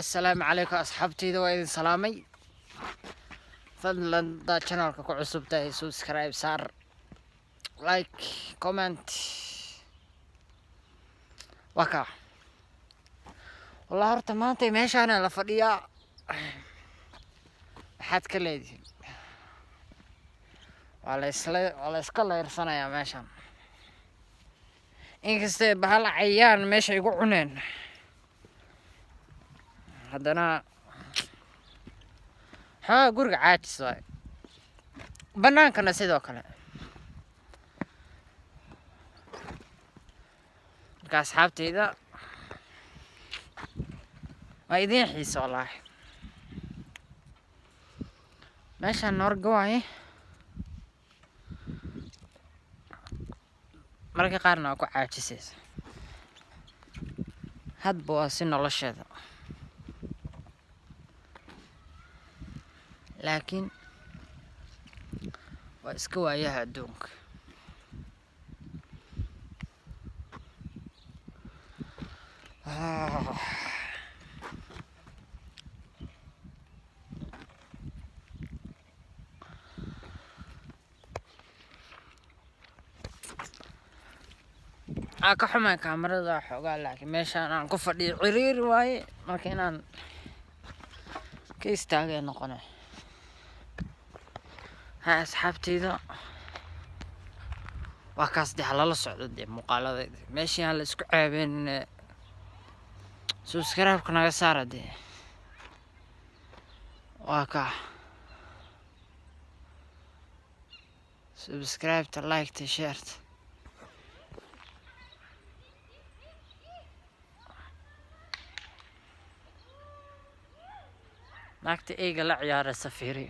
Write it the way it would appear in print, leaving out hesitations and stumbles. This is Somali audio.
السلام عليكم أصحابتي وإذن سلامي فضلا دا channel ku cusub tahay subscribe saar like comment waka والله horta maanta meeshaan la fadhiyaa waxaad ka leedihiin waa la iska leersanayaa meeshaan inkastoo bahal cayaan meesha igu cuneen haddana guriga caajis waay banaankana sidoo kale marka asxaabteyda waa idiin xiiso wallaahi meeshaan noorga waaye mararka qaarna waa ku caajisaysa hadba waa si nolosheeda laakiin waa iska waayaha adduunka ka xumaan kaamarada xoogaa laakiin meeshaan aan ku fadhiyo ciriiri waaye marka inaan ka istaagay noqonay asxaabteyda waa kaas dee halala socdo dee muuqaaladayda meeshii aan la isku ceebeen subscribe-ka naga saara dee waa ka subscribe-ta like-ta share-ta naagta eyga la ciyaara safiiri